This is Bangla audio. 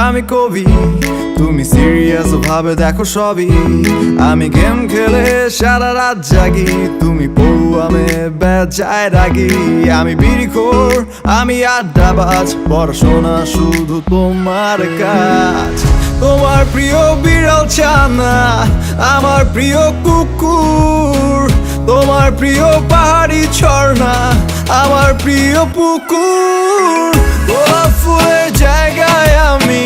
আমি কবি, তুমি সিরিয়াস ভাবে দেখো সবই। আমি গেম খেলে সারা রাত জাগি, তুমি পড়ুয়ামে বেজায় রাগি। আমি বিড়িখোর, আমি আড্ডাবাজ, পড়াশোনা শুধু তোমার কাজ। তোমার প্রিয় বিড়াল ছানা, আমার প্রিয় কুকুর। তোমার প্রিয় পাহাড়ি ঝর্ণা, আমার প্রিয় পুকুর। গোলাপ ফুলের জায়গায় আমি